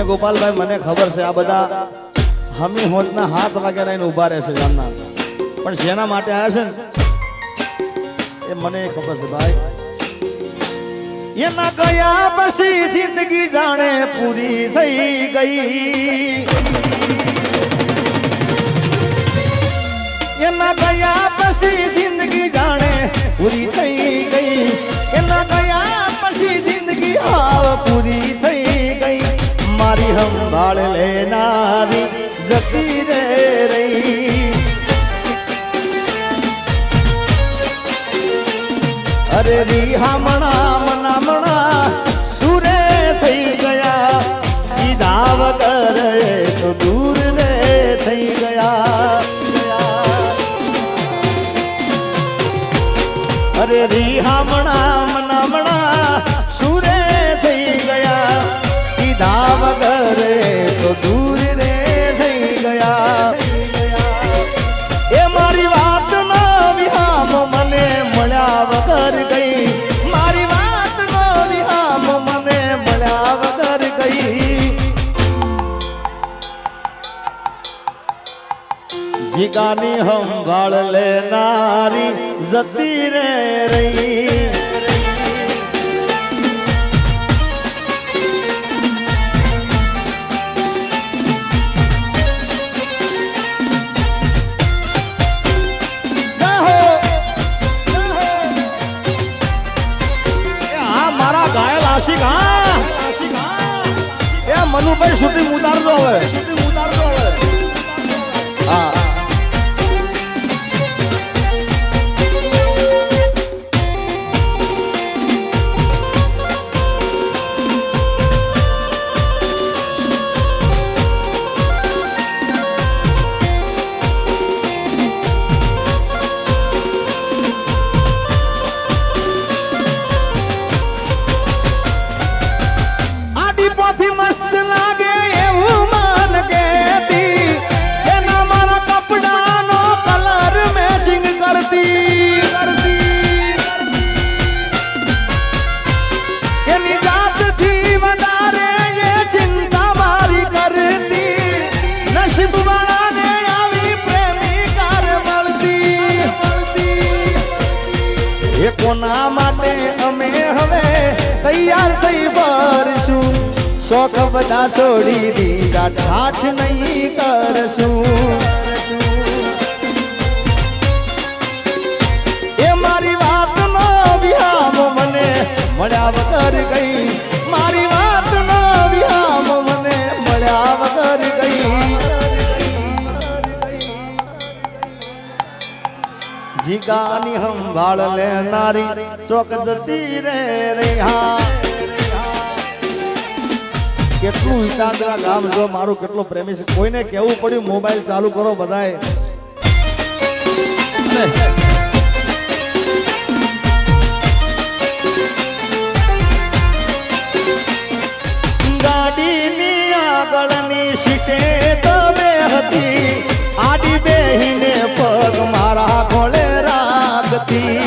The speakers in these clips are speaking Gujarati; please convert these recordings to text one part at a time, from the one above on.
અને ગોપાલભાઈ મને ખબર છે આ બધા હમી હોતના હાથ વાગે રહીને ઊભા રહેશે જામના, પણ શેના માટે આવ્યા છે ને એ મને ખબર છે ભાઈ. એના ગયા પછી જિંદગી જાણે પૂરી થઈ ગઈ, એના ગયા પછી જિંદગી જાણે પૂરી થઈ ગઈ, એના ગયા પછી જિંદગી હાવ પૂરી થઈ ગઈ. મારી સંભાળ લેનારી જતી રે રહી, અરે રીહામણા મનામણા સુરે થઈ ગયા, કીધા વગર તો દૂર રે થઈ ગયા. અરે રીહામણા મનામણા સુરે થઈ ગયા, કીધા વગર તો દૂર રે થઈ ગયા. એ મારી વાત નો વિહામ મને મળ્યા વગર ગઈ, મારી વાત નો વિહામ મને મળ્યા વગર ગઈ. જીગાની સંભાળ લેનારી જતી રે રહી, મનુભાઈ શૂટિંગ ઉતારજો હવે. હા કોના માટે અમે હવે તૈયાર થઈ ભરશું, શોખ બધા છોડી દીધા ઠાઠ નહીં કરશું. એ મારી વાત નો વિહામ મને મળ્યા વગર ગઈ, મારી વાત નો વિહામ મને મળ્યા વગર ગઈ. જીગાની સંભાળ લેનારી ચોક જતી રે રહ્યા. કેટલું હિતાંતરા ગામ જો મારું કેટલું પ્રેમી છે, કોઈને કેવું પડ્યું મોબાઈલ ચાલુ કરો બધાએ. ગાડીની આગળની સીટે તમે હતી, આડી બેહીને પગ મારા ખોળે રાખતી.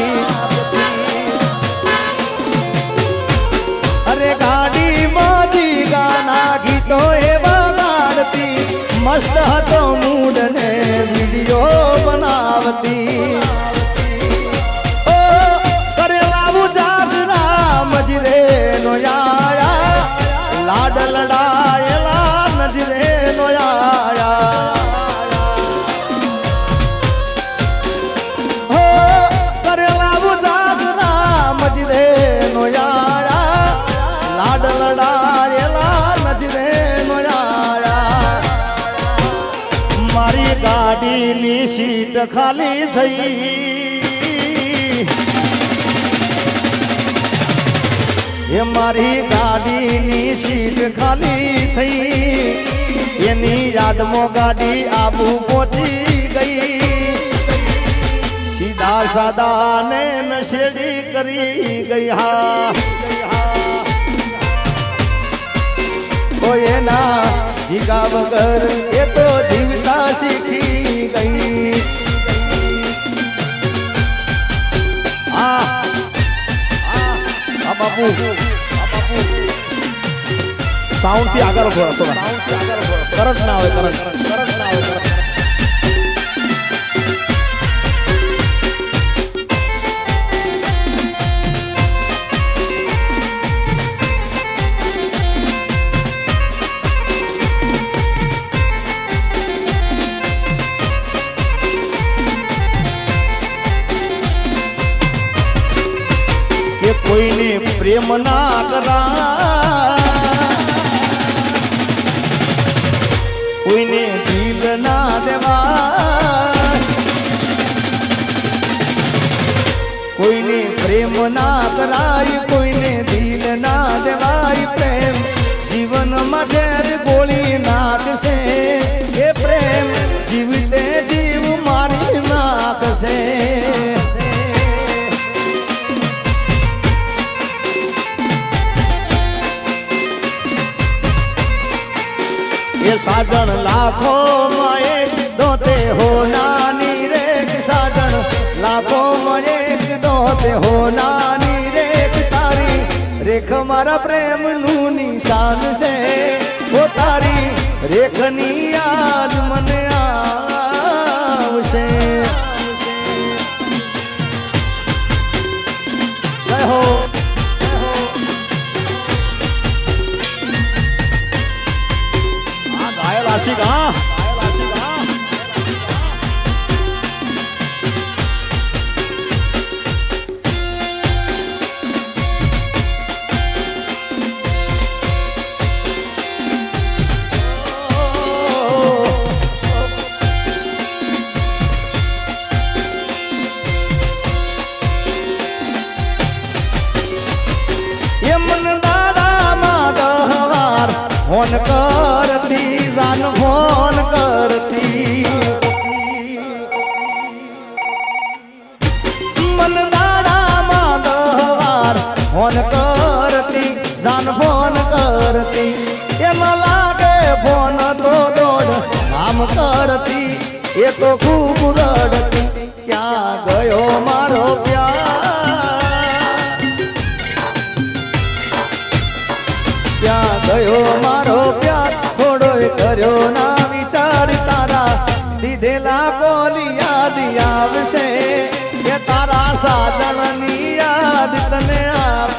અરે ગાડી મોજી ગાના ગીતો એવા ગાડતી, મસ્ત હતો મૂડ ને વિડીયો બનાવતી. ઓ કરેલાવું જાગરા મજરે નો આયા, લાડ લડાયેલા નજરે નો આયા. મારી ગાડીની સીટ ખાલી થઈ, એ મારી ગાડીની સીટ ખાલી થઈ, એની યાદમાં ગાડી આબુ પહોંચી ગઈ. સીધા સાદા ને નશેડી કરી ગઈ. હા એના જીગા વગર એ તો જીવતા શીખી ગઈ. આ બાપુ સાઉન્ડ થી આગળ વધો કરંટ ના આવે કરંટ ના આવે કે કોઈને પ્રેમ ના કરા કોઈને દિલ ના દેવા કોઈને પ્રેમ ના કરાય કોઈને દિલ ના દેવાય પ્રેમ જીવનમાં ઝેર ગોળી નાખશે એ પ્રેમ જીવતે જીવ મારી નાખશે ये साजन लाखों में एक दोते हो नानी रे साजन लाखों में एक दोते हो नानी रे तारी रेख मारा प्रेम नु निशान से वो तारी रेख नी याद मन आवशे जय हो आशिक ये मन दादा माधवार होन करती जान फोन करती मन दादा माधवार फोन करती जान फोन करती एम लागे फोन तो दौड़ काम करती ये तो खूब रड़ती क्या गयो मारो प्यार क्या गयो मारो प्यार थोड़ो कर्यो ना विचार तारा दीधेला बोली याद आवशे ये तारा साजणनी याद तने आव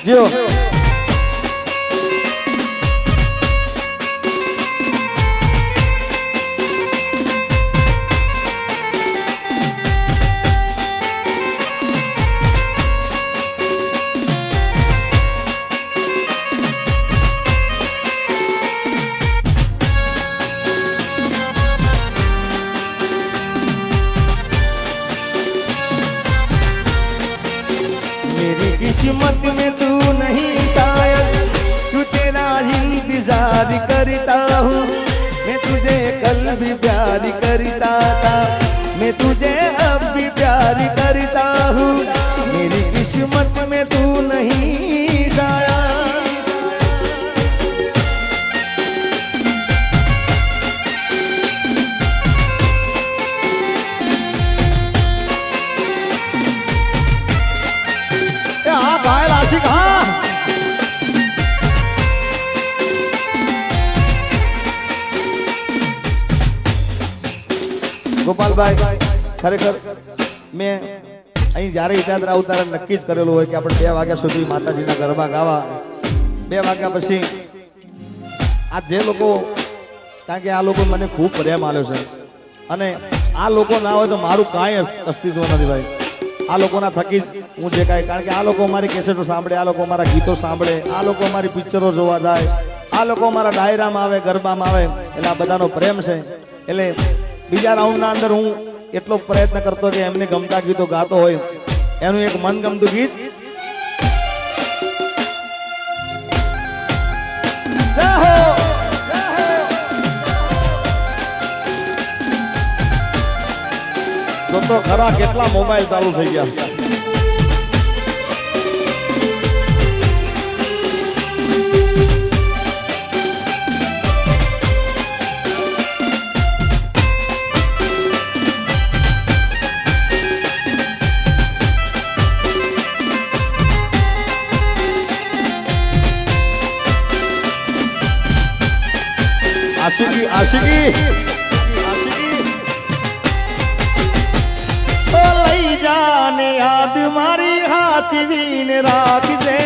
जो किस्मत में तू नहीं शायद तू तेरा इंतजार करता हूँ मैं तुझे कल भी प्यार करता था मैं तुझे अब भी प्यार करता हूँ मेरी किस्मत में तू नहीं शायद ગોપાલભાઈ ખરેખર મેં અહીં જ્યારે ઈજાદરા ઉતારે નક્કી જ કરેલું હોય કે આપણે 2 વાગ્યા સુધી માતાજીના ગરબા ગાવા 2 વાગ્યા પછી આ જે લોકો કારણ કે આ લોકો મને ખૂબ પ્રેમ આલ્યો છે અને આ લોકો ના હોય તો મારું કાંઈ અસ્તિત્વ નથી ભાઈ આ લોકોના થકી હું જે કાંઈ કારણ કે આ લોકો મારી કેસેટો સાંભળે આ લોકો મારા ગીતો સાંભળે આ લોકો મારી પિક્ચરો જોવા જાય આ લોકો મારા ડાયરામાં આવે ગરબામાં આવે એટલે આ બધાનો પ્રેમ છે એટલે બીજા રાઉન્ડના અંદર હું એટલો પ્રયત્ન કરતો કે એમને ગમતા ગીતો ગાતો હોય એનું એક મનગમતું ગીત તો ખરા કેટલા મોબાઈલ ચાલુ થઈ ગયા આશિકી ઓ લઈ જાને યાદ મારી હાચવીને રાખજે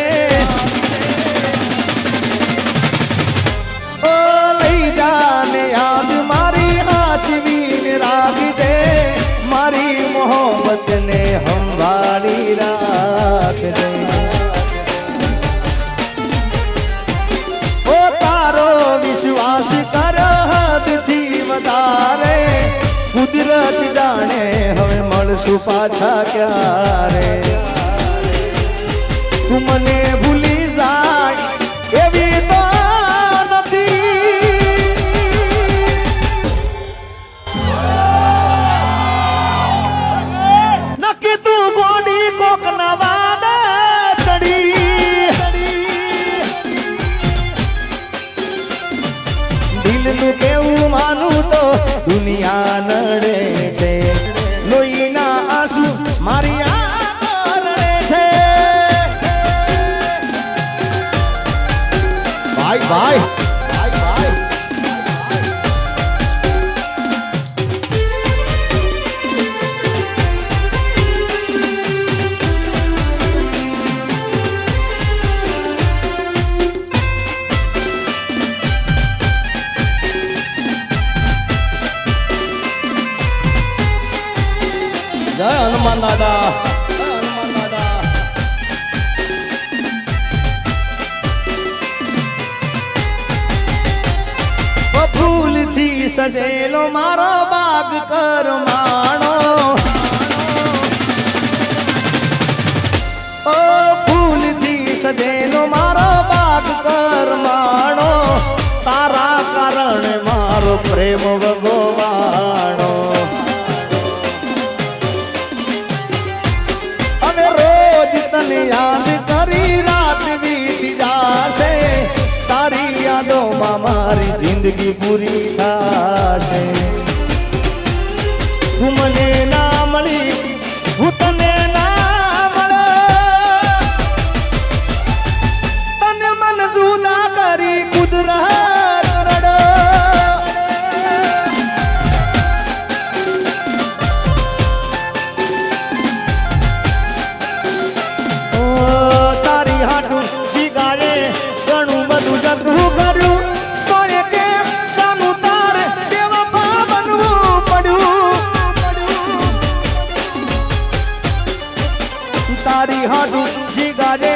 ઓ લઈ જાને યાદ મારી હાચવીને રાખજે મારી મોહબ્બતને સંભાળી રાખજે ઓ તારો વિશ્વાસ કર હદથી વધારે કુદરત જાણે હવે મળશું પાછા ક્યારે તું મને ભૂલી જાય એવી તો નથી નક્કી તું ગોડી કોક નવાને ચડી દિલનું કેવું માનું તો દુનિયા નડે છે લોહીના આંસુ મારી આંખો રડે છે ભાઈ ભાઈ જય હનુમાન દાદા જય હનુમાન દાદા ફૂલથી સજેલો મારો બાગ કરમાણો ઓ ફૂલથી સજેલો મારો બાગ કરમાણો તારા કારણે મારો પ્રેમ ભગવાણો તને યાદ કરી રાત વીતી જાશે તારી યાદોમાં મારી જિંદગી પૂરી થાશે તું મને ના મળી હું તને ના મળ્યો તને મન જુદા કરી કુદરત રડો તારી હાડું જીગારે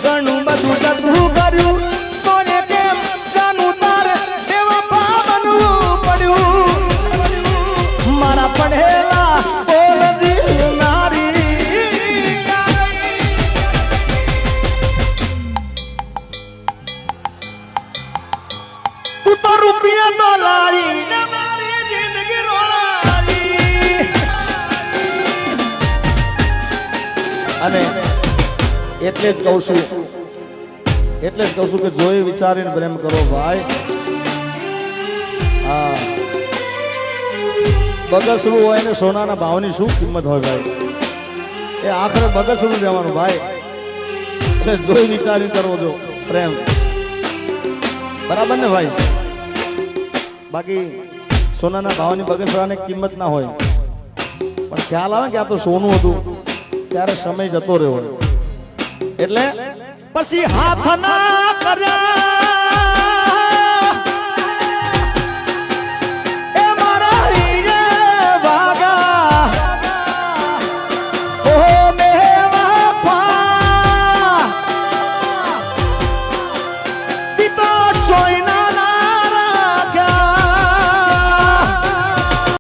ઘણું બધું જતું કર્યું કોને કેમ જાનું તારે એવા બનવું પડ્યું મારા પડેલા બોલ જીવનારી તું તો રૂપિયા તો લારી મારી જિંદગી રોળાવી અને એટલે જ કહું છું કે જોઈ વિચારીને પ્રેમ કરો ભાઈ હા બગસરું હોય ને સોનાના ભાવની શું કિંમત હોય ભાઈ એ આખરે બગસરું રહેવાનું ભાઈ એટલે જોઈ વિચારીને કરવો જો પ્રેમ બરાબર ને ભાઈ બાકી સોનાના ભાવની બગસરાને કિંમત ના હોય પણ ખ્યાલ આવે કે આ તો સોનું હતું ત્યારે સમય જતો રહ્યો એટલે પછી હાથ ના કર્યા